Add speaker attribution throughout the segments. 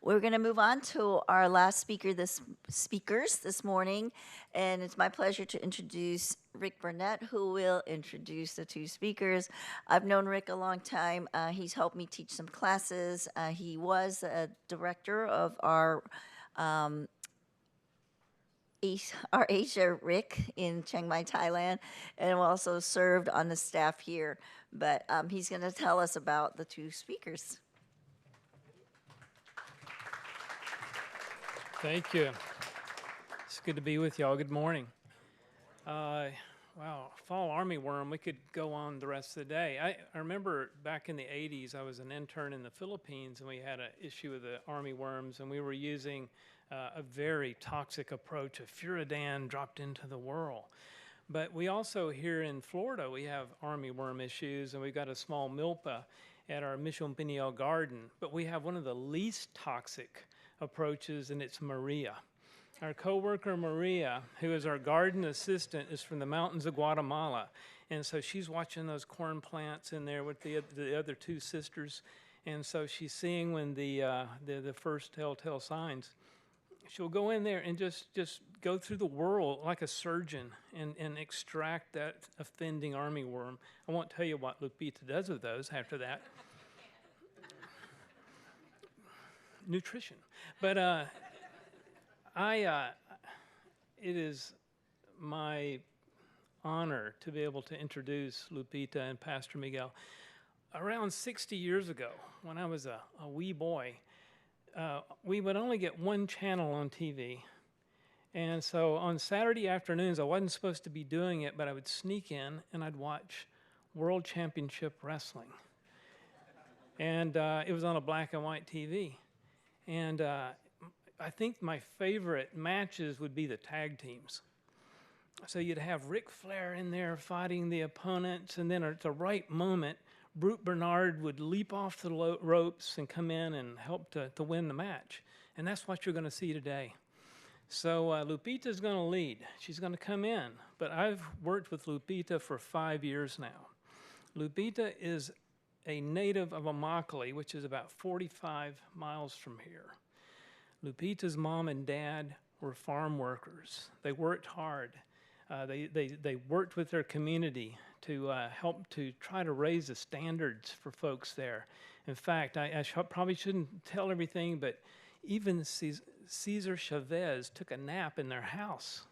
Speaker 1: We're going to move on to our last speakers this morning, and it's my pleasure to introduce Rick Burnett, who will introduce the two speakers. I've known Rick a long time. He's helped me teach some classes. He was a director of um, our Asia Rick in Chiang Mai, Thailand, and also served on the staff here. But he's going to tell us about the two speakers.
Speaker 2: Thank you. It's good to be with y'all. Good morning. Wow, fall armyworm, we could go on the rest of the day. I remember back in the 80s, I was an intern in the Philippines, and we had an issue with the armyworms, and we were using a very toxic approach of furadan dropped into the whirl. But we also, here in Florida, we have armyworm issues, and we've got a small milpa at our Mission Peniel garden, but we have one of the least toxic approaches, and it's Maria. Our coworker Maria, who is our garden assistant, is from the mountains of Guatemala, and so she's watching those corn plants in there with the other two sisters, and so she's seeing when the first telltale signs. She'll go in there and just go through the whirl like a surgeon and extract that offending armyworm. I won't tell you what Lupita does with those after that. Nutrition. But it is my honor to be able to introduce Lupita and Pastor Miguel. Around 60 years ago, when I was a wee boy, we would only get one channel on TV. And so on Saturday afternoons, I wasn't supposed to be doing it, but I would sneak in and I'd watch World Championship Wrestling. And it was on a black and white TV. And I think my favorite matches would be the tag teams. So you'd have Ric Flair in there fighting the opponents, and then at the right moment, Brute Bernard would leap off the ropes and come in and help to win the match. And that's what you're going to see today. So Lupita's going to lead. She's going to come in. But I've worked with Lupita for 5 years now. Lupita is a native of Immokalee, which is about 45 miles from here. Lupita's mom and dad were farm workers. They worked hard. They worked with their community to help to try to raise the standards for folks there. In fact, I probably shouldn't tell everything, but even Cesar Chavez took a nap in their house.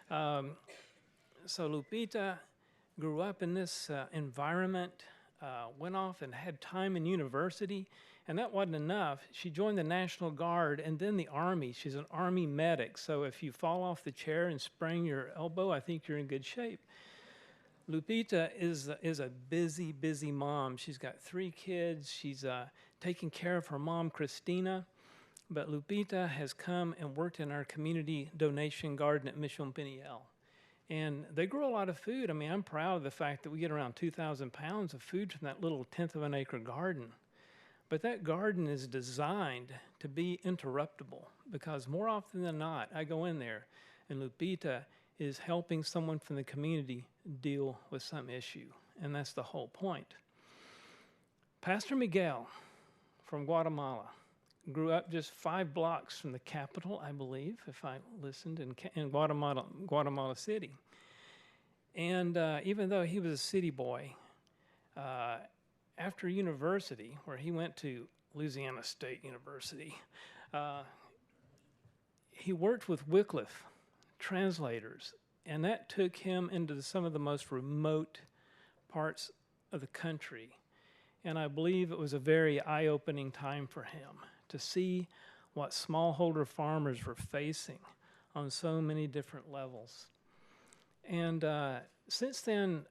Speaker 2: So Lupita grew up in this environment, went off and had time in university, and that wasn't enough. She joined the National Guard and then the Army. She's an Army medic, so if you fall off the chair and sprain your elbow, I think you're in good shape. Lupita is a busy, busy mom. She's got 3 kids. She's taking care of her mom, Christina, but Lupita has come and worked in our community donation garden at Mission Peniel. And they grow a lot of food. I mean, I'm proud of the fact that we get around 2,000 pounds of food from that little 1/10 of an acre garden. But that garden is designed to be interruptible, because more often than not, I go in there and Lupita is helping someone from the community deal with some issue. And that's the whole point. Pastor Miguel from Guatemala grew up just 5 blocks from the capital, I believe, if I listened, in Guatemala City. And even though he was a city boy, after university, where he went to Louisiana State University, he worked with Wycliffe translators, and that took him into some of the most remote parts of the country. And I believe it was a very eye-opening time for him to see what smallholder farmers were facing on so many different levels. And since then,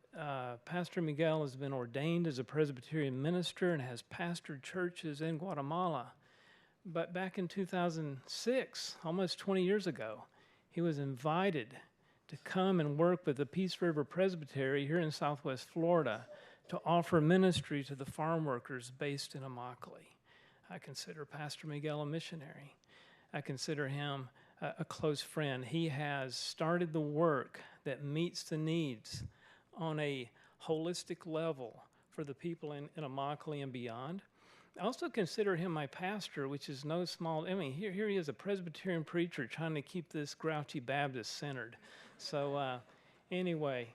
Speaker 2: Pastor Miguel has been ordained as a Presbyterian minister and has pastored churches in Guatemala. But back in 2006, almost 20 years ago, he was invited to come and work with the Peace River Presbytery here in Southwest Florida to offer ministry to the farm workers based in Immokalee. I consider Pastor Miguel a missionary. I consider him a close friend. He has started the work that meets the needs on a holistic level for the people in Immokalee and beyond. I also consider him my pastor, which is no small, I mean, here he is, a Presbyterian preacher trying to keep this grouchy Baptist centered. So anyway,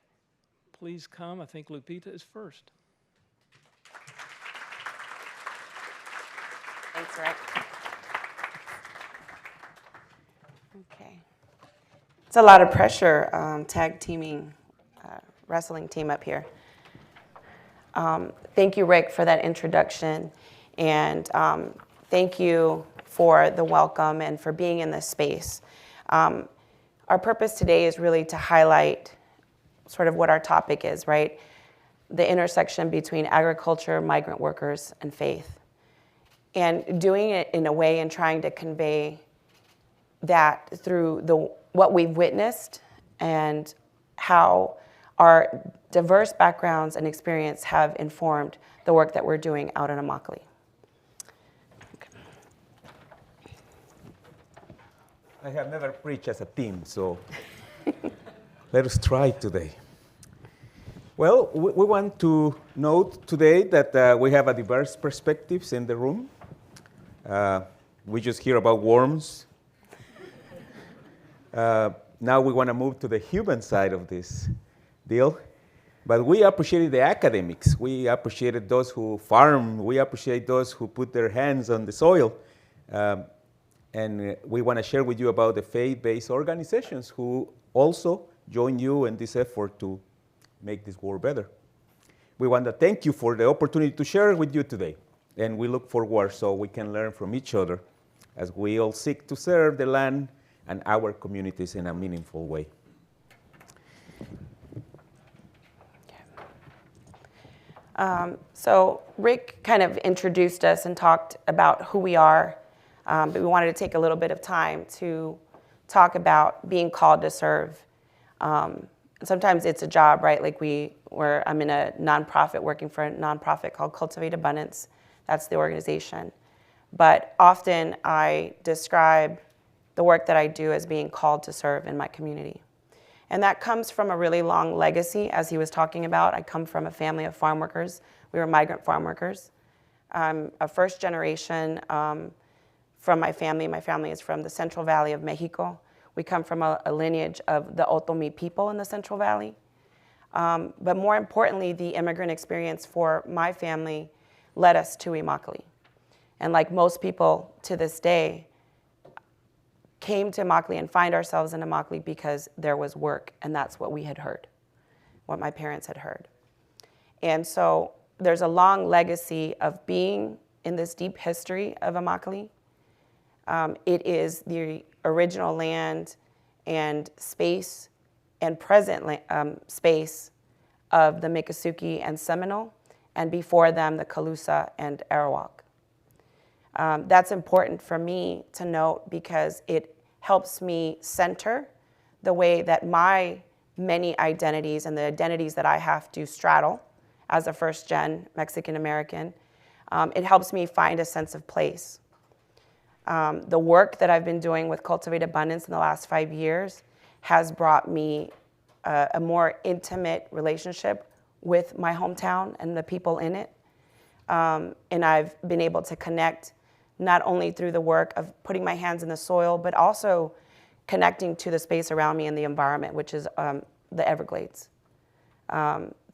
Speaker 2: please come. I think Lupita is first.
Speaker 3: Thanks, Rick. Okay. It's a lot of pressure tag teaming wrestling team up here. Thank you, Rick, for that introduction. And thank you for the welcome and for being in this space. Our purpose today is really to highlight sort of what our topic is, right? The intersection between agriculture, migrant workers, and faith. And doing it in a way and trying to convey that through what we've witnessed and how our diverse backgrounds and experience have informed the work that we're doing out in Immokalee.
Speaker 4: I have never preached as a team, so let us try today. Well, we want to note today that we have a diverse perspectives in the room. We just hear about worms. Now we want to move to the human side of this deal. But we appreciated the academics. We appreciated those who farm. We appreciate those who put their hands on the soil. And we want to share with you about the faith-based organizations who also join you in this effort to make this world better. We want to thank you for the opportunity to share with you today. And we look forward so we can learn from each other as we all seek to serve the land and our communities in a meaningful way.
Speaker 3: So Rick kind of introduced us and talked about who we are, but we wanted to take a little bit of time to talk about being called to serve. Sometimes it's a job, right? Like I'm in a nonprofit, working for a nonprofit called Cultivate Abundance. That's the organization. But often I describe the work that I do as being called to serve in my community. And that comes from a really long legacy, as he was talking about. I come from a family of farm workers. We were migrant farm workers. I'm a first generation from my family. My family is from the Central Valley of Mexico. We come from a lineage of the Otomi people in the Central Valley. But more importantly, the immigrant experience for my family led us to Immokalee. And like most people to this day, came to Immokalee and find ourselves in Immokalee because there was work, and that's what we had heard, what my parents had heard. And so there's a long legacy of being in this deep history of Immokalee. It is the original land and space and present space of the Miccosukee and Seminole, and before them the Calusa and Arawak. That's important for me to note because it helps me center the way that my many identities and the identities that I have to straddle as a first-gen Mexican-American, it helps me find a sense of place. The work that I've been doing with Cultivate Abundance in the last 5 years has brought me a more intimate relationship with my hometown and the people in it. And I've been able to connect not only through the work of putting my hands in the soil, but also connecting to the space around me and the environment, which is the Everglades.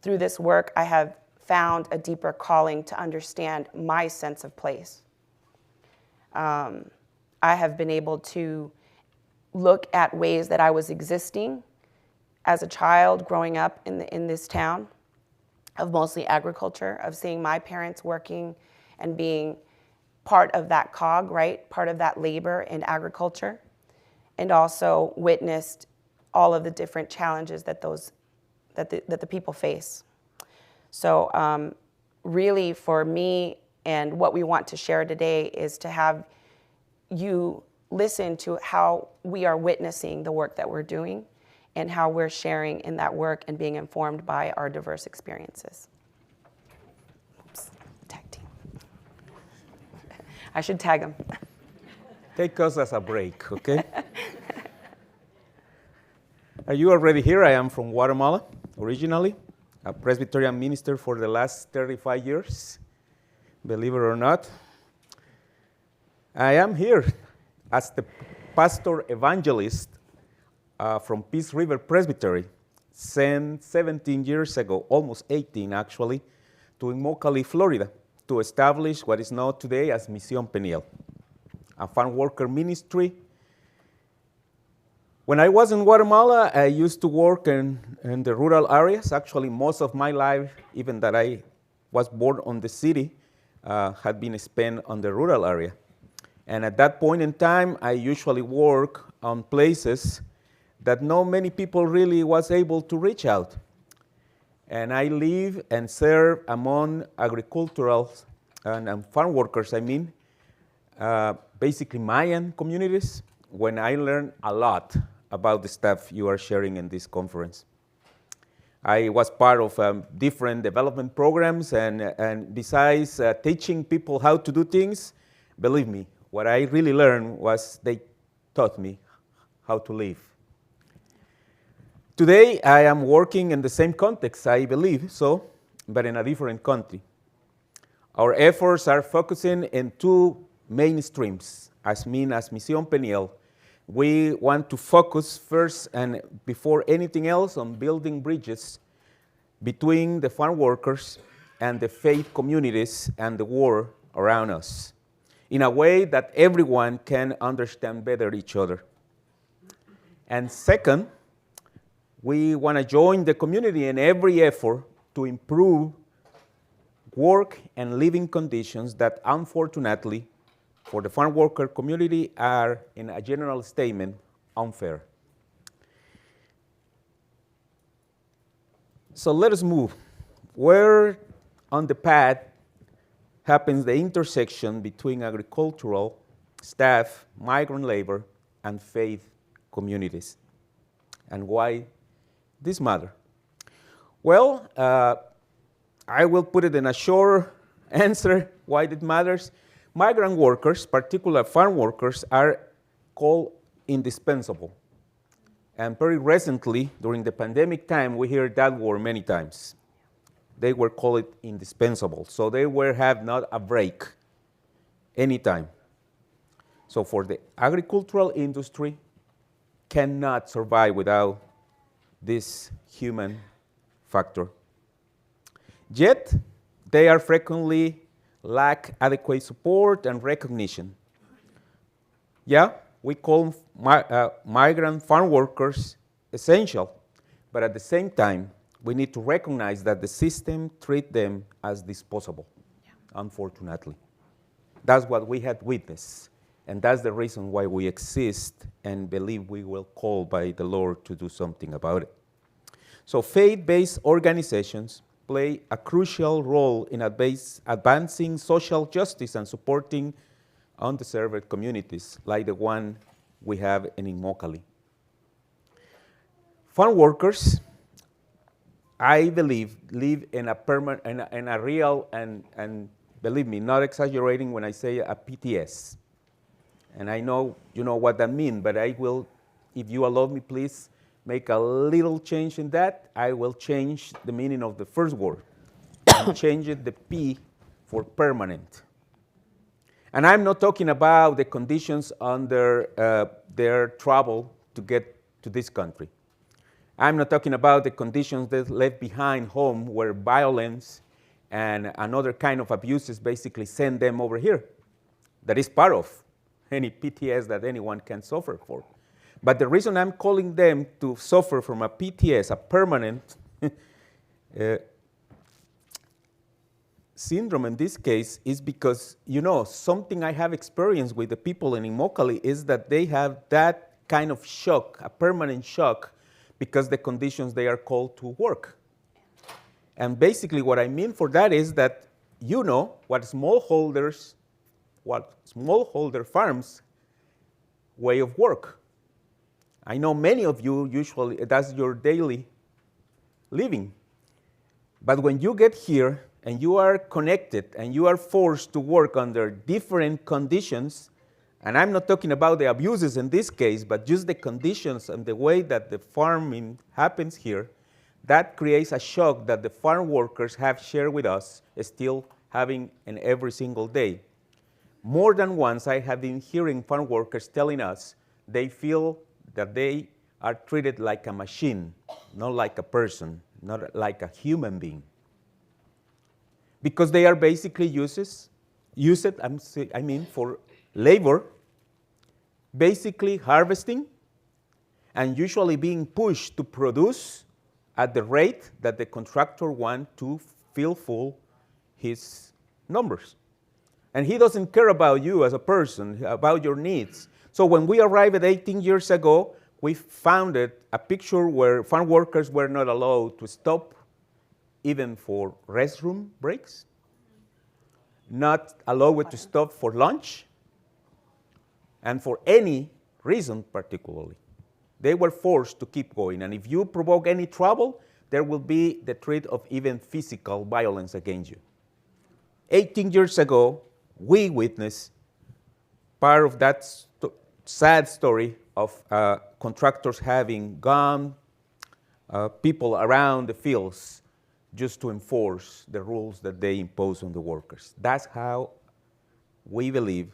Speaker 3: Through this work, I have found a deeper calling to understand my sense of place. I have been able to look at ways that I was existing as a child growing up in this town of mostly agriculture, of seeing my parents working and being part of that cog, right? Part of that labor in agriculture, and also witnessed all of the different challenges that the people face. So really for me and what we want to share today is to have you listen to how we are witnessing the work that we're doing and how we're sharing in that work and being informed by our diverse experiences. Oops, tag team. I should tag them.
Speaker 4: Take us as a break, okay? Are you already here? I am from Guatemala, originally, a Presbyterian minister for the last 35 years. believe it or not. I am here as the pastor evangelist from Peace River Presbytery, sent 17 years ago, almost 18 actually, to Immokalee, Florida, to establish what is known today as Misión Peniel, a farm worker ministry. When I was in Guatemala, I used to work in the rural areas. Actually, most of my life, even that I was born on the city, had been spent on the rural area. And at that point in time, I usually work on places that not many people really was able to reach out. And I live and serve among agricultural and farm workers, basically Mayan communities, when I learned a lot about the stuff you are sharing in this conference. I was part of different development programs, and besides teaching people how to do things, believe me, what I really learned was they taught me how to live. Today, I am working in the same context, I believe so, but in a different country. Our efforts are focusing in two main streams. As Misión Peniel, we want to focus first and before anything else on building bridges between the farm workers and the faith communities and the world around us, in a way that everyone can understand better each other. And second, we want to join the community in every effort to improve work and living conditions that unfortunately for the farm worker community are, in a general statement, unfair. So let us move. Where on the path happens the intersection between agricultural staff, migrant labor, and faith communities? And why this matter? Well, I will put it in a short answer why it matters. Migrant workers, particularly farm workers, are called indispensable. And very recently, during the pandemic time, we hear that word many times. They were called indispensable. So they have not a break anytime. So for the agricultural industry, cannot survive without this human factor. Yet, they are frequently lack adequate support and recognition. Yeah, we call migrant farm workers essential, but at the same time, we need to recognize that the system treats them as disposable, unfortunately. That's what we had witnessed, and that's the reason why we exist and believe we will call by the Lord to do something about it. So faith-based organizations play a crucial role in advancing social justice and supporting underserved communities like the one we have in Immokalee. Farm workers, I believe, live in a real and believe me, not exaggerating when I say a PTS. And I know you know what that means, but I will, if you allow me, please make a little change in that. I will change the meaning of the first word and change it the P for permanent. And I'm not talking about the conditions under their travel to get to this country. I'm not talking about the conditions that left behind home where violence and another kind of abuses basically send them over here. That is part of any PTS that anyone can suffer for. But the reason I'm calling them to suffer from a PTS, a permanent syndrome in this case, is because, you know, something I have experienced with the people in Immokalee is that they have that kind of shock, a permanent shock, because the conditions they are called to work. And basically what I mean for that is that you know what smallholder farms way of work. I know many of you usually, that's your daily living. But when you get here and you are connected and you are forced to work under different conditions, and I'm not talking about the abuses in this case, but just the conditions and the way that the farming happens here, that creates a shock that the farm workers have shared with us, still having in every single day. More than once, I have been hearing farm workers telling us they feel that they are treated like a machine, not like a person, not like a human being. Because they are basically used for labor, basically harvesting, and usually being pushed to produce at the rate that the contractor wants to fulfill his numbers. And he doesn't care about you as a person, about your needs. So when we arrived 18 years ago, we founded a picture where farm workers were not allowed to stop even for restroom breaks, not allowed to stop for lunch, and for any reason particularly. They were forced to keep going, and if you provoke any trouble, there will be the threat of even physical violence against you. 18 years ago, we witnessed part of that sad story of contractors having gone people around the fields just to enforce the rules that they impose on the workers. That's how we believe.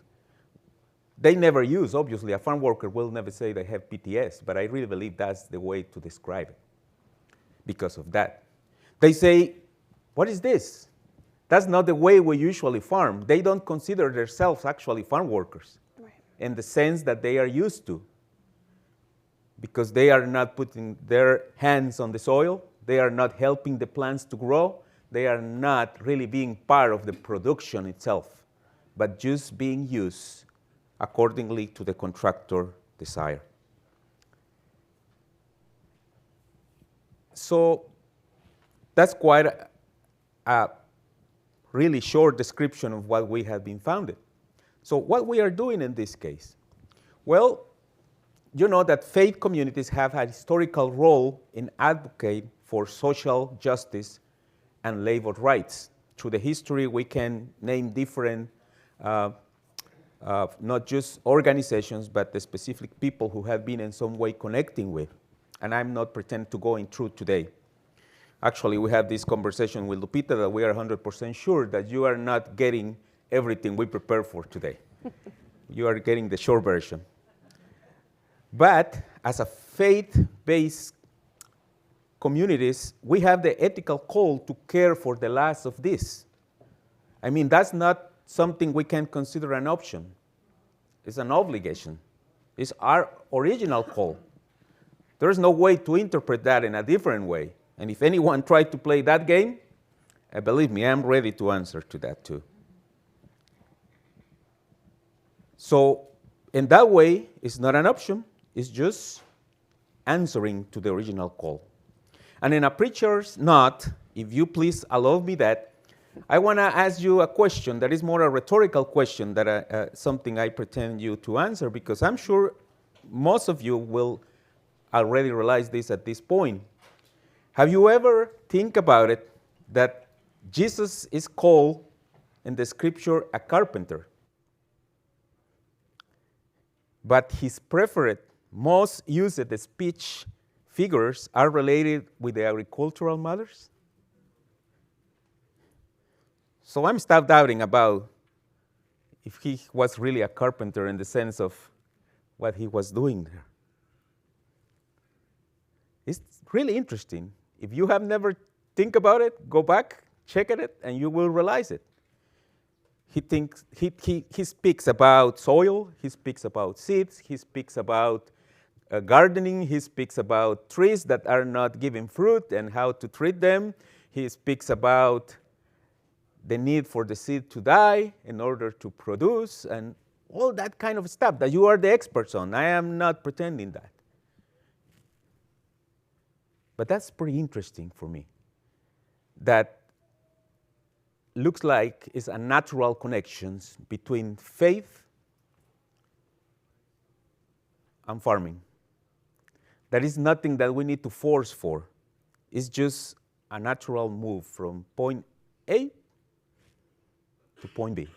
Speaker 4: They never use, obviously, a farm worker will never say they have PTS, but I really believe that's the way to describe it because of that. They say, what is this? That's not the way we usually farm. They don't consider themselves actually farm workers in the sense that they are used to, because they are not putting their hands on the soil, they are not helping the plants to grow, they are not really being part of the production itself, but just being used accordingly to the contractor desire. So that's quite a really short description of what we have been founded. So what we are doing in this case? Well, you know that faith communities have a historical role in advocating for social justice and labor rights. Through the history, we can name different not just organizations, but the specific people who have been in some way connecting with. And I'm not pretending to go in through today. Actually, we had this conversation with Lupita that we are 100% sure that you are not getting everything we prepared for today. You are getting the short version. But as a faith-based communities, we have the ethical call to care for the last of this. I mean, that's not something we can consider an option. It's an obligation. It's our original call. There's no way to interpret that in a different way. And if anyone tried to play that game, believe me, I'm ready to answer to that too. So in that way, it's not an option. It's just answering to the original call. And in a preacher's note, if you please allow me that, I want to ask you a question that is more a rhetorical question than something I pretend you to answer, because I'm sure most of you will already realize this at this point. Have you ever think about it that Jesus is called in the scripture a carpenter, but his preferred, most used speech figures are related with the agricultural mothers? So I'm still doubting about if he was really a carpenter in the sense of what he was doing there. It's really interesting. If you have never think about it, go back, check it, and you will realize it. He speaks about soil, he speaks about seeds, he speaks about gardening, he speaks about trees that are not giving fruit and how to treat them. He speaks about the need for the seed to die in order to produce, and all that kind of stuff that you are the experts on. I am not pretending that. But that's pretty interesting for me. That looks like it's a natural connection between faith and farming. That is nothing that we need to force for. It's just a natural move from point A to point B.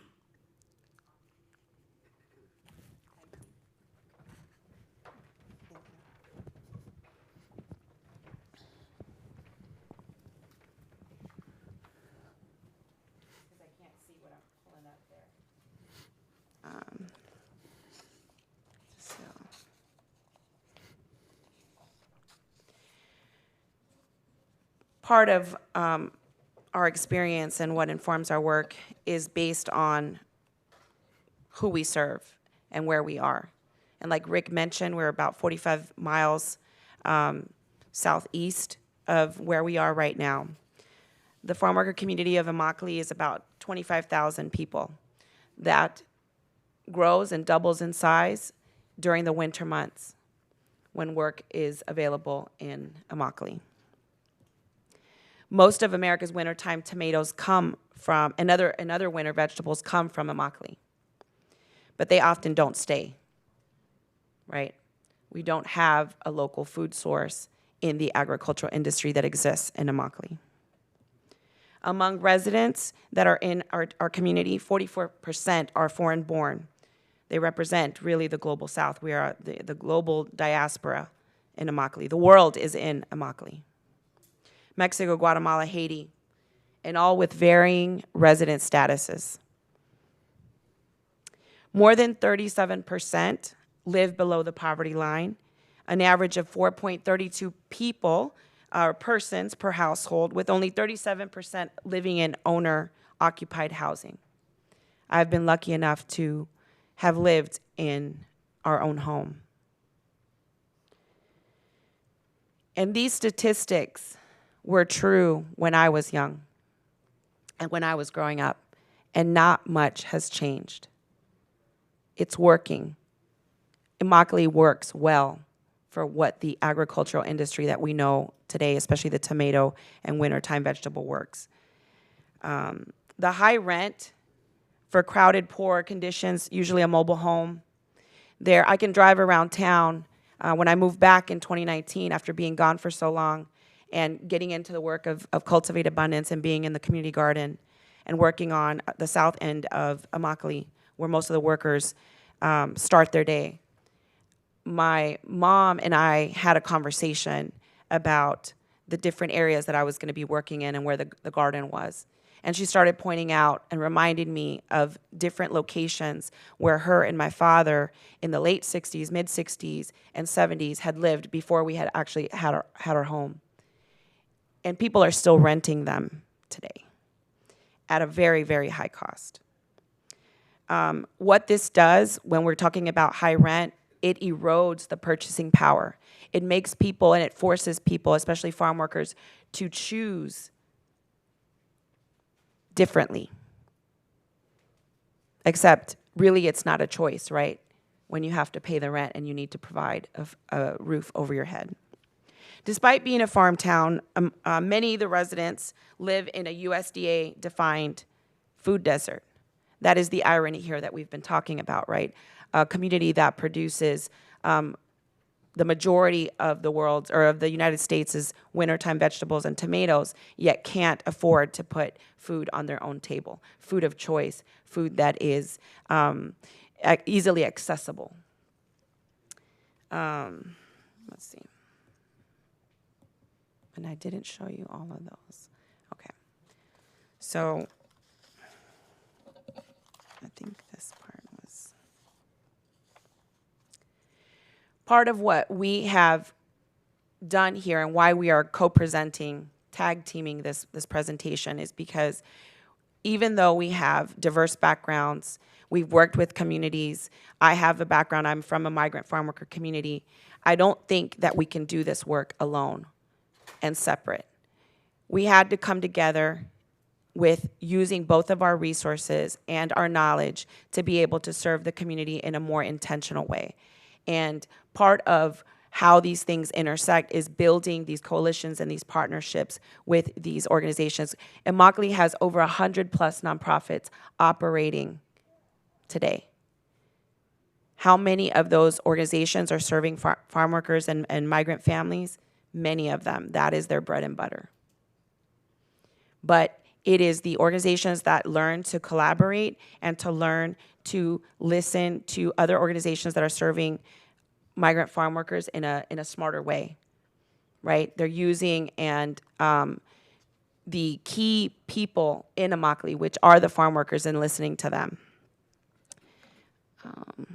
Speaker 3: part of our experience and what informs our work is based on who we serve and where we are. And like Rick mentioned, we're about 45 miles southeast of where we are right now. The farm worker community of Immokalee is about 25,000 people. That grows and doubles in size during the winter months when work is available in Immokalee. Most of America's wintertime tomatoes come from, and other winter vegetables come from Immokalee. But they often don't stay, right? We don't have a local food source in the agricultural industry that exists in Immokalee. Among residents that are in our community, 44% are foreign-born. They represent really the global South. We are the global diaspora in Immokalee. The world is in Immokalee. Mexico, Guatemala, Haiti, and all with varying resident statuses. More than 37% live below the poverty line, an average of 4.32 people persons per household, with only 37% living in owner-occupied housing. I've been lucky enough to have lived in our own home. And these statistics were true when I was young and when I was growing up, and not much has changed. It's working. Immokalee works well for what the agricultural industry that we know today, especially the tomato and wintertime vegetable works. The high rent for crowded, poor conditions, usually a mobile home. There, I can drive around town. When I moved back in 2019 after being gone for so long and getting into the work of Cultivate Abundance and being in the community garden and working on the south end of Immokalee, where most of the workers start their day. My mom and I had a conversation about the different areas that I was going to be working in and where the garden was. And she started pointing out and reminding me of different locations where her and my father in the late 60s, mid 60s, and 70s had lived before we had actually had our home. And people are still renting them today at a very, very high cost. What this does when we're talking about high rent, it erodes the purchasing power. It makes people and it forces people, especially farm workers, to choose differently. Except, really, it's not a choice, right? When you have to pay the rent and you need to provide a roof over your head. Despite being a farm town, many of the residents live in a USDA-defined food desert. That is the irony here that we've been talking about, right? A community that produces the majority of the world's, or of the United States' wintertime vegetables and tomatoes, yet can't afford to put food on their own table, food of choice, food that is easily accessible. Let's see. And I didn't show you all of those. Okay. So I think this part was part of what we have done here and why we are co-presenting, tag teaming this presentation is because even though we have diverse backgrounds, we've worked with communities. I have a background, I'm from a migrant farm worker community. I don't think that we can do this work alone and separate. We had to come together with using both of our resources and our knowledge to be able to serve the community in a more intentional way. And part of how these things intersect is building these coalitions and these partnerships with these organizations. Immokalee has over 100 plus nonprofits operating today. How many of those organizations are serving farm workers and migrant families? Many of them. That is their bread and butter. But it is the organizations that learn to collaborate and to learn to listen to other organizations that are serving migrant farm workers in a smarter way, right? They're using the key people in Immokalee, which are the farm workers, and listening to them.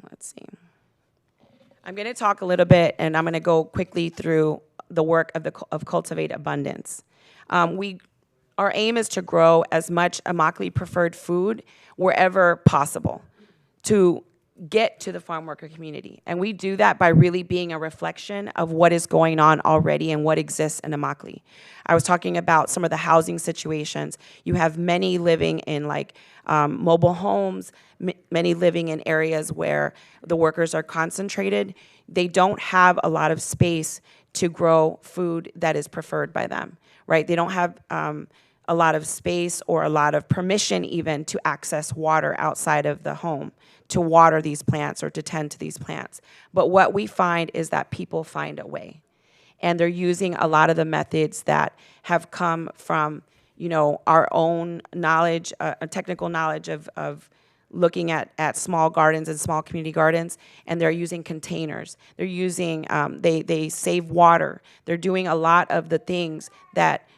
Speaker 3: Let's see. I'm going to talk a little bit, and I'm going to go quickly through the work of Cultivate Abundance. Our aim is to grow as much Immokalee preferred food wherever possible to get to the farm worker community. And we do that by really being a reflection of what is going on already and what exists in Immokalee. I was talking about some of the housing situations. You have many living in mobile homes, many living in areas where the workers are concentrated. They don't have a lot of space to grow food that is preferred by them, right? They don't have a lot of space or a lot of permission even to access water outside of the home to water these plants or to tend to these plants. But what we find is that people find a way. And they're using a lot of the methods that have come from, our own knowledge, technical knowledge of looking at small gardens and small community gardens, and they're using containers. They're using, they save water. They're doing a lot of the things that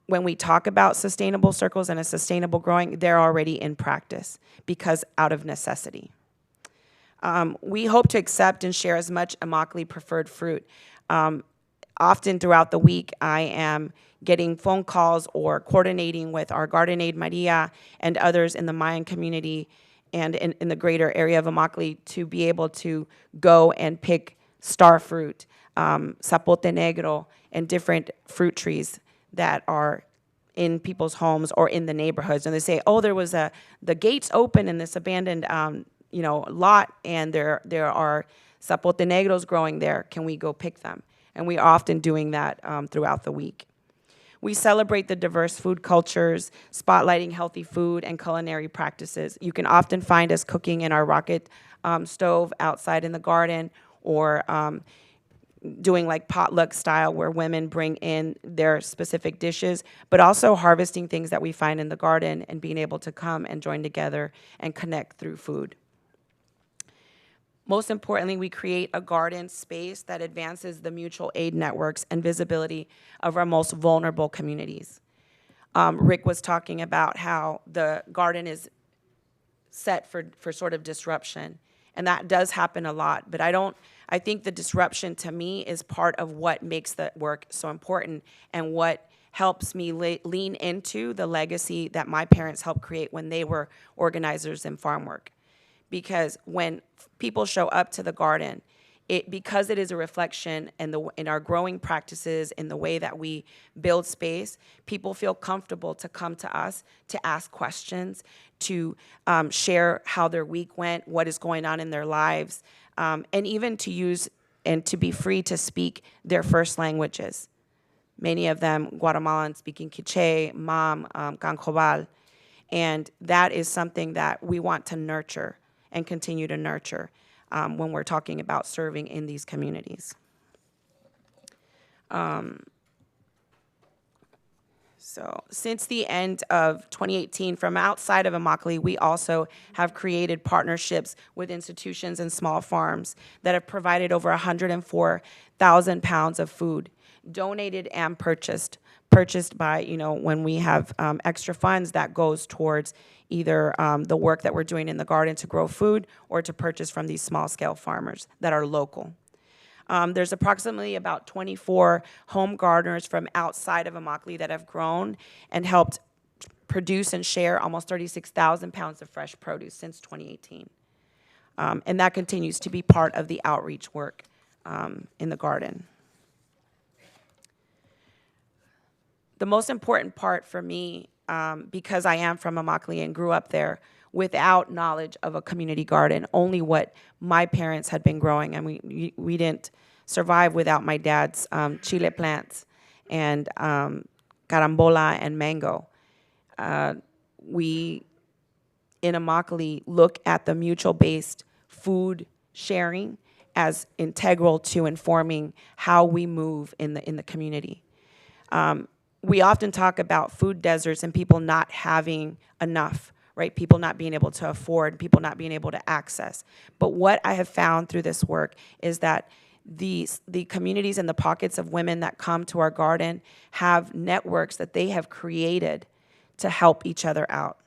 Speaker 3: when we talk about sustainable circles and a sustainable growing, they're already in practice because out of necessity. We hope to accept and share as much Immokalee preferred fruit. Often throughout the week, I am getting phone calls or coordinating with our Garden Aid Maria and others in the Mayan community and in the greater area of Immokalee to be able to go and pick star fruit, zapote negro, and different fruit trees that are in people's homes or in the neighborhoods. And they say, oh, there was the gates open in this abandoned lot, and there are zapote negros growing there. Can we go pick them? And we are often doing that throughout the week. We celebrate the diverse food cultures, spotlighting healthy food and culinary practices. You can often find us cooking in our rocket stove outside in the garden, or doing potluck style where women bring in their specific dishes, but also harvesting things that we find in the garden and being able to come and join together and connect through food. Most importantly, we create a garden space that advances the mutual aid networks and visibility of our most vulnerable communities. Rick was talking about how the garden is set for sort of disruption, and that does happen a lot, but I think the disruption to me is part of what makes the work so important and what helps me lean into the legacy that my parents helped create when they were organizers in farm work. Because when people show up to the garden, because it is a reflection in our growing practices, in the way that we build space, people feel comfortable to come to us to ask questions, to share how their week went, what is going on in their lives, and even to use and to be free to speak their first languages. Many of them Guatemalan speaking Quiché, Mam, Cancobal, and that is something that we want to nurture and continue to nurture when we're talking about serving in these communities. So since the end of 2018, from outside of Immokalee, we also have created partnerships with institutions and small farms that have provided over 104,000 pounds of food, donated and purchased by, when we have extra funds that goes towards either the work that we're doing in the garden to grow food or to purchase from these small-scale farmers that are local. There's approximately about 24 home gardeners from outside of Immokalee that have grown and helped produce and share almost 36,000 pounds of fresh produce since 2018. And that continues to be part of the outreach work in the garden. The most important part for me, because I am from Immokalee and grew up there without knowledge of a community garden, only what my parents had been growing, and we didn't survive without my dad's chile plants and carambola and mango. We, in Immokalee, look at the mutual-based food sharing as integral to informing how we move in the community. We often talk about food deserts and people not having enough, right? People not being able to afford, people not being able to access. But what I have found through this work is that the communities and the pockets of women that come to our garden have networks that they have created to help each other out.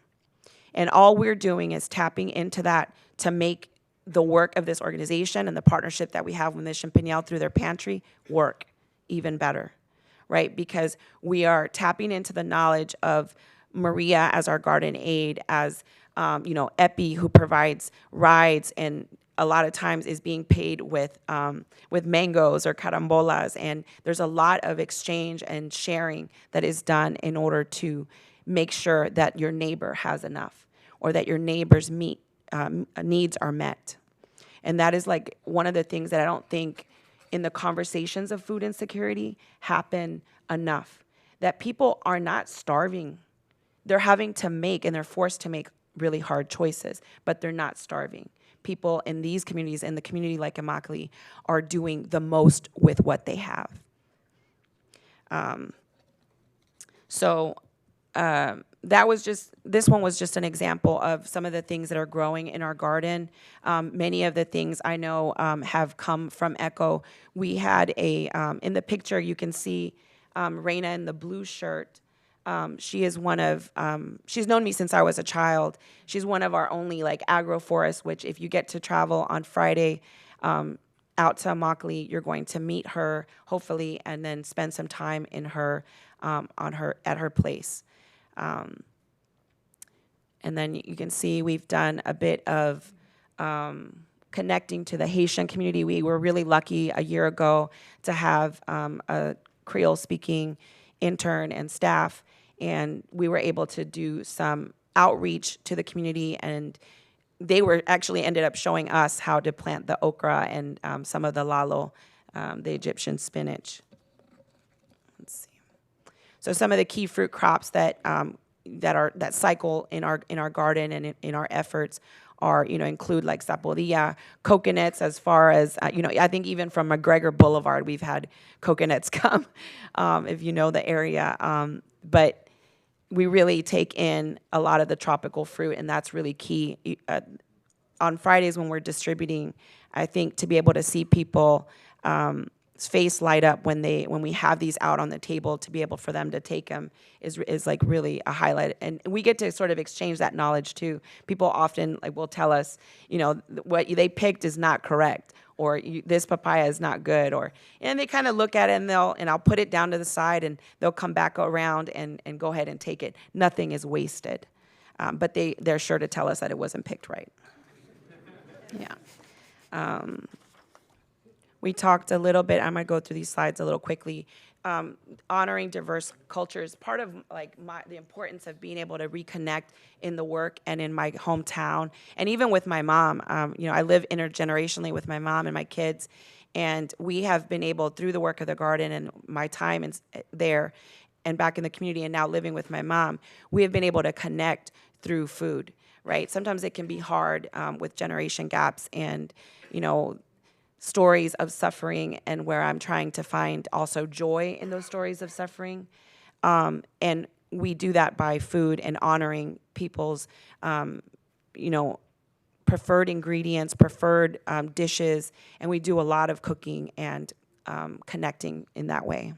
Speaker 3: And all we're doing is tapping into that to make the work of this organization and the partnership that we have with Mission Peniel through their pantry work. even better, right? Because we are tapping into the knowledge of Maria as our garden aide, as Epi, who provides rides and a lot of times is being paid with mangoes or carambolas. And there's a lot of exchange and sharing that is done in order to make sure that your neighbor has enough or that your neighbor's needs are met. And that is like one of the things that I don't think in the conversations of food insecurity happen enough. That people are not starving. They're having to make and they're forced to make really hard choices, but they're not starving. People in these communities, in the community like Immokalee, are doing the most with what they have. This one was just an example of some of the things that are growing in our garden. Many of the things I know have come from Echo. We had in the picture you can see Reina in the blue shirt. She is she's known me since I was a child. She's one of our only agroforests, which if you get to travel on Friday out to Immokalee, you're going to meet her, hopefully, and then spend some time in at her place. And then you can see we've done a bit of connecting to the Haitian community. We were really lucky a year ago to have a Creole-speaking intern and staff, and we were able to do some outreach to the community, and they were actually ended up showing us how to plant the okra and some of the lalo, the Egyptian spinach. Let's see. So some of the key fruit crops that cycle in our garden and in our efforts are, include like sapodilla, coconuts, as far as, I think even from McGregor Boulevard, we've had coconuts come, if you know the area. But we really take in a lot of the tropical fruit, and that's really key. On Fridays when we're distributing, I think to be able to see people face light up when we have these out on the table, to be able for them to take them is like really a highlight. And we get to sort of exchange that knowledge too. People often will tell us, what they picked is not correct, or this papaya is not good, and they kind of look at it and I'll put it down to the side and they'll come back around and go ahead and take it. Nothing is wasted, but they're sure to tell us that it wasn't picked right. Yeah. We talked a little bit, I'm gonna go through these slides a little quickly. Honoring diverse cultures, part of the importance of being able to reconnect in the work and in my hometown, and even with my mom. I live intergenerationally with my mom and my kids, and we have been able, through the work of the garden and my time there and back in the community and now living with my mom, we have been able to connect through food, right? Sometimes it can be hard with generation gaps and, stories of suffering, and where I'm trying to find also joy in those stories of suffering. And we do that by food and honoring people's, preferred ingredients, preferred dishes, and we do a lot of cooking and connecting in that way.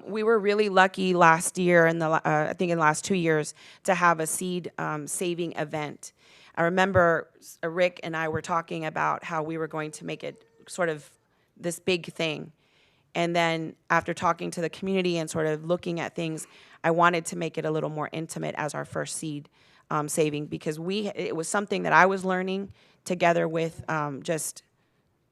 Speaker 3: We were really lucky last year, I think in the last 2 years, to have a seed saving event. I remember Rick and I were talking about how we were going to make it sort of this big thing. And then after talking to the community and sort of looking at things, I wanted to make it a little more intimate as our first seed saving, because it was something that I was learning together with just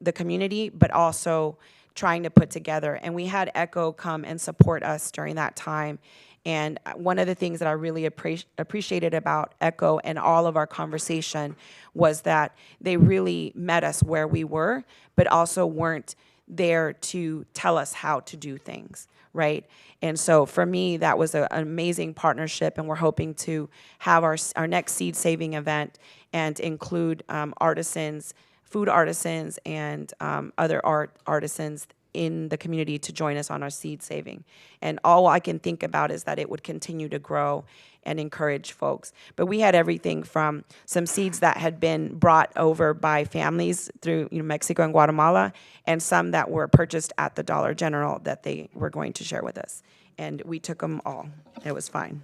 Speaker 3: the community, but also trying to put together. And we had Echo come and support us during that time. And one of the things that I really appreciated about Echo and all of our conversation was that they really met us where we were, but also weren't there to tell us how to do things, right? And so for me, that was an amazing partnership, and we're hoping to have our next seed saving event and include artisans, food artisans, and other art artisans in the community to join us on our seed saving. And all I can think about is that it would continue to grow and encourage folks. But we had everything from some seeds that had been brought over by families through Mexico and Guatemala, and some that were purchased at the Dollar General that they were going to share with us. And we took them all. It was fine.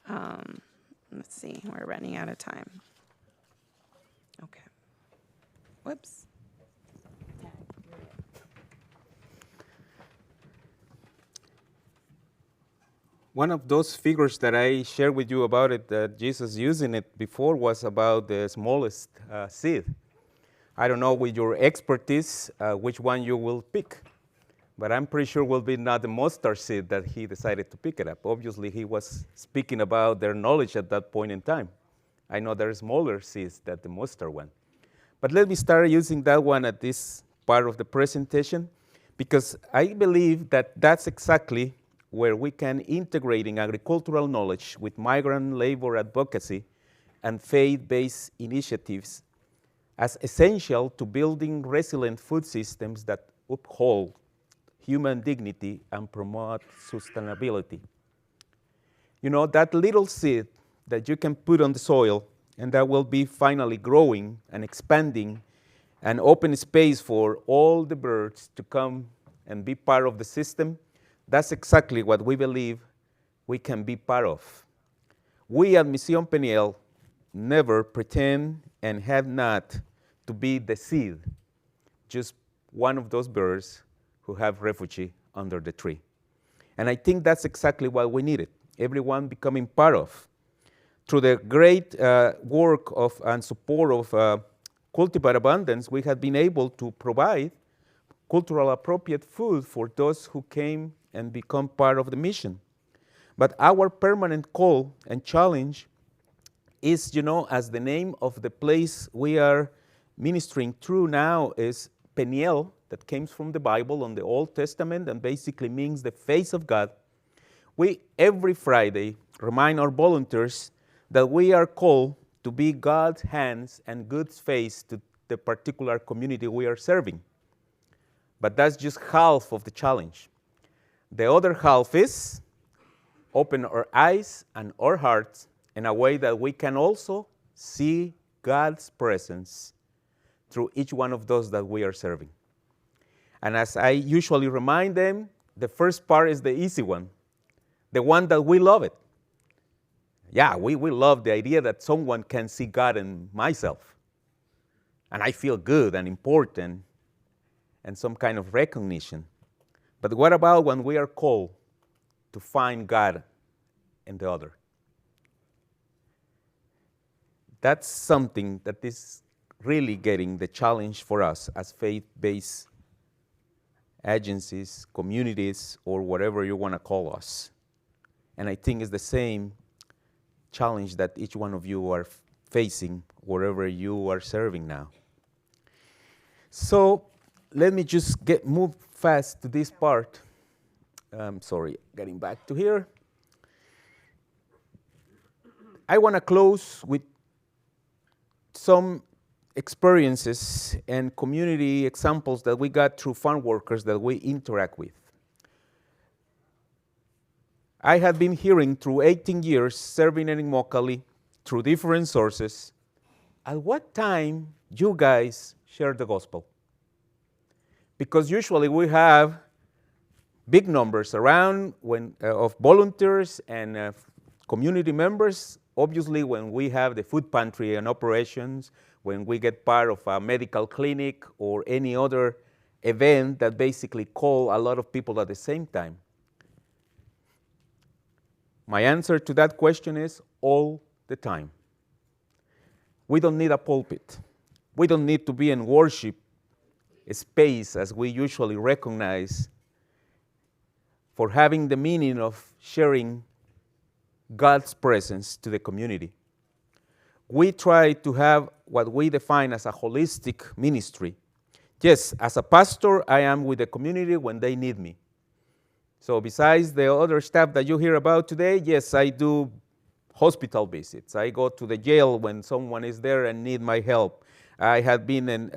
Speaker 3: Let's see, we're running out of time. Okay. Whoops.
Speaker 4: One of those figures that I shared with you about it, that Jesus using it before, was about the smallest seed. I don't know with your expertise which one you will pick, but I'm pretty sure will be not the mustard seed that he decided to pick it up. Obviously, he was speaking about their knowledge at that point in time. I know there are smaller seeds than the mustard one. But let me start using that one at this part of the presentation, because I believe that that's exactly where we can integrate in agricultural knowledge with migrant labor advocacy and faith-based initiatives as essential to building resilient food systems that uphold human dignity and promote sustainability. You know, that little seed that you can put on the soil and that will be finally growing and expanding and open space for all the birds to come and be part of the system, that's exactly what we believe we can be part of. We at Misión Peniel never pretend and have not to be the seed, just one of those birds who have refuge under the tree. And I think that's exactly what we needed, everyone becoming part of. Through the great work of and support of Cultivate Abundance, we have been able to provide cultural appropriate food for those who came and become part of the mission. But our permanent call and challenge is, you know, as the name of the place we are ministering through now is Peniel, that comes from the Bible on the Old Testament and basically means the face of God. We, every Friday, remind our volunteers that we are called to be God's hands and God's face to the particular community we are serving. But that's just half of the challenge. The other half is open our eyes and our hearts in a way that we can also see God's presence through each one of those that we are serving. And as I usually remind them, the first part is the easy one, the one that we love it. Yeah, we love the idea that someone can see God in myself. And I feel good and important and some kind of recognition. But what about when we are called to find God in the other? That's something that is really getting the challenge for us as faith-based agencies, communities, or whatever you want to call us. And I think it's the same challenge that each one of you are facing wherever you are serving now. So let me just move fast to this part. Sorry, getting back to here. I want to close with some experiences and community examples that we got through farm workers that we interact with. I had been hearing through 18 years serving in Immokalee through different sources, at what time you guys share the gospel? Because usually we have big numbers around of volunteers and community members. Obviously, when we have the food pantry and operations, when we get part of a medical clinic or any other event that basically call a lot of people at the same time. My answer to that question is all the time. We don't need a pulpit. We don't need to be in worship space as we usually recognize for having the meaning of sharing God's presence to the community. We try to have what we define as a holistic ministry. Yes, as a pastor, I am with the community when they need me. So besides the other stuff that you hear about today, yes, I do hospital visits. I go to the jail when someone is there and need my help. I had been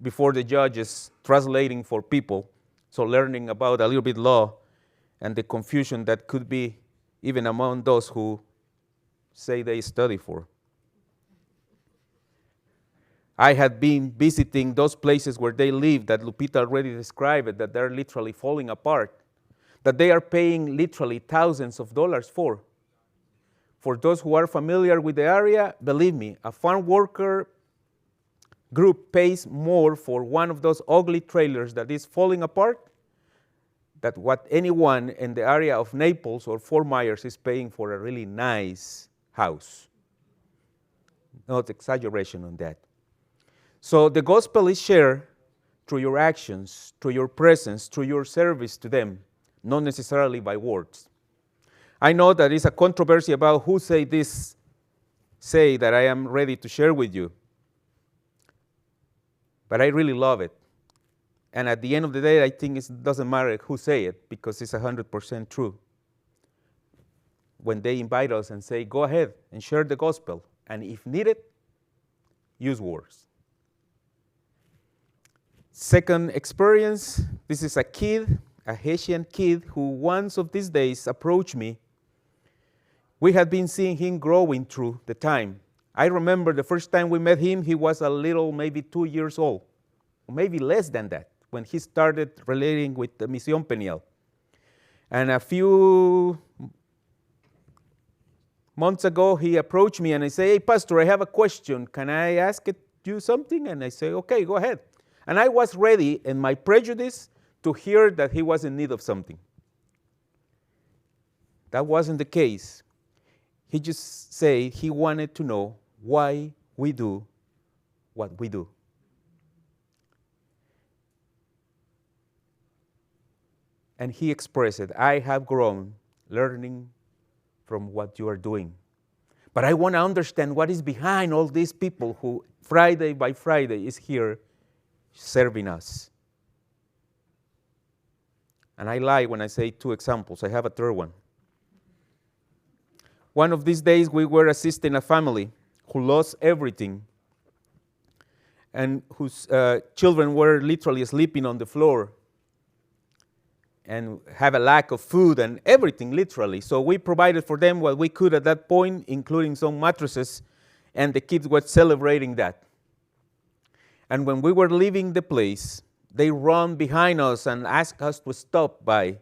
Speaker 4: before the judges translating for people, so learning about a little bit law and the confusion that could be even among those who say they study for. I had been visiting those places where they live that Lupita already described it, that they're literally falling apart, that they are paying literally thousands of dollars for. For those who are familiar with the area, believe me, a farm worker group pays more for one of those ugly trailers that is falling apart that what anyone in the area of Naples or Fort Myers is paying for a really nice house. Not exaggeration on that. So the gospel is shared through your actions, through your presence, through your service to them, not necessarily by words. I know that it's a controversy about who say that I am ready to share with you. But I really love it. And at the end of the day, I think it doesn't matter who say it, because it's 100% true. When they invite us and say, go ahead and share the gospel, and if needed, use words. Second experience, this is a kid, a Haitian kid, who once of these days approached me. We had been seeing him growing through the time. I remember the first time we met him, he was a little, maybe 2 years old, or maybe less than that, when he started relating with the Misión Peniel. And a few months ago, he approached me and I say, hey, Pastor, I have a question. Can I ask you something? And I say, okay, go ahead. And I was ready in my prejudice to hear that he was in need of something. That wasn't the case. He just said he wanted to know why we do what we do. And he expressed it, I have grown learning from what you are doing. But I want to understand what is behind all these people who Friday by Friday is here serving us. And I lie when I say 2 examples. I have a third one. One of these days, we were assisting a family who lost everything and whose children were literally sleeping on the floor and have a lack of food and everything, literally. So we provided for them what we could at that point, including some mattresses, and the kids were celebrating that. And when we were leaving the place, they ran behind us and asked us to stop by,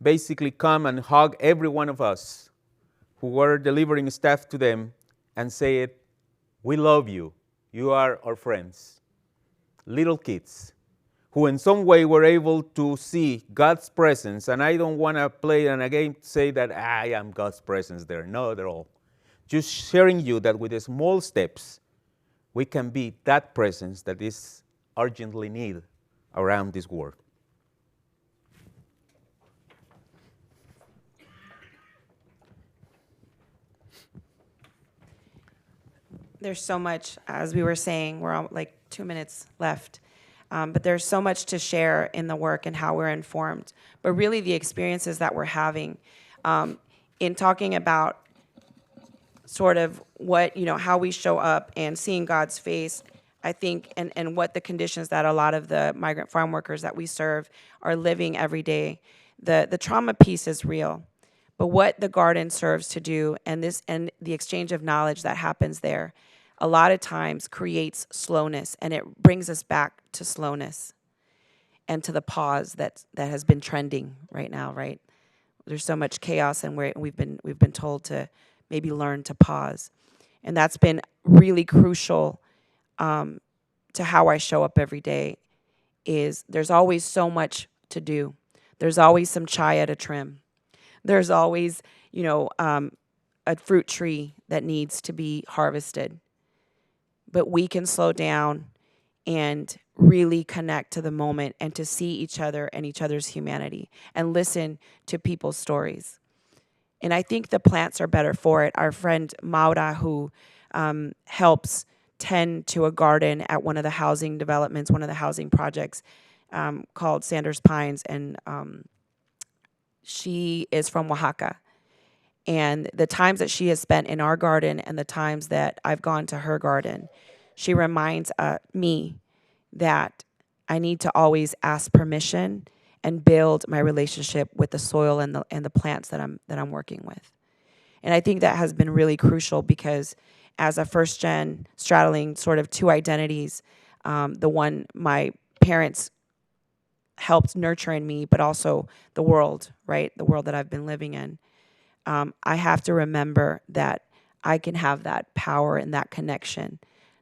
Speaker 4: basically come and hug every one of us who were delivering stuff to them and say, we love you. You are our friends. Little kids who in some way were able to see God's presence. And I don't want to play a game to say that I am God's presence there. Not at all. Just sharing you that with the small steps, we can be that presence that is urgently needed around this world.
Speaker 3: There's so much, as we were saying, we're all like 2 minutes left. But there's so much to share in the work and how we're informed. But really the experiences that we're having in talking about sort of what, how we show up and seeing God's face, I think, and what the conditions that a lot of the migrant farm workers that we serve are living every day. The trauma piece is real. But what the garden serves to do and the exchange of knowledge that happens there a lot of times creates slowness, and it brings us back to slowness and to the pause that has been trending right now, right? There's so much chaos, and we've been told to maybe learn to pause. And that's been really crucial to how I show up every day. Is there's always so much to do. There's always some chaya to trim. There's always, a fruit tree that needs to be harvested. But we can slow down and really connect to the moment and to see each other and each other's humanity and listen to people's stories. And I think the plants are better for it. Our friend Maura, who helps tend to a garden at one of the housing developments, one of the housing projects called Sanders Pines, and she is from Oaxaca. And the times that she has spent in our garden and the times that I've gone to her garden, she reminds me that I need to always ask permission and build my relationship with the soil and the plants that I'm working with. And I think that has been really crucial because as a first gen straddling sort of 2 identities, the one my parents helped nurture in me, but also the world, right? The world that I've been living in. I have to remember that I can have that power and that connection,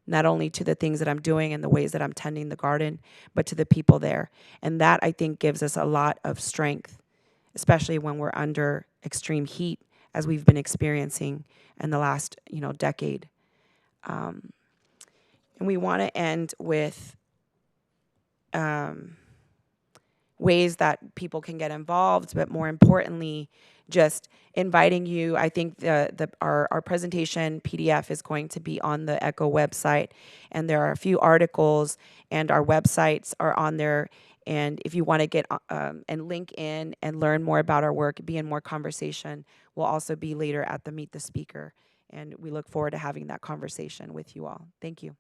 Speaker 3: not only to the things that I'm doing and the ways that I'm tending the garden, but to the people there. And that, I think, gives us a lot of strength, especially when we're under extreme heat, as we've been experiencing in the last, decade. And we want to end with ways that people can get involved, but more importantly, just inviting you. I think our presentation PDF is going to be on the ECHO website, and there are a few articles, and our websites are on there. And if you want to get and link in and learn more about our work, be in more conversation, we'll also be later at the Meet the Speaker. And we look forward to having that conversation with you all. Thank you.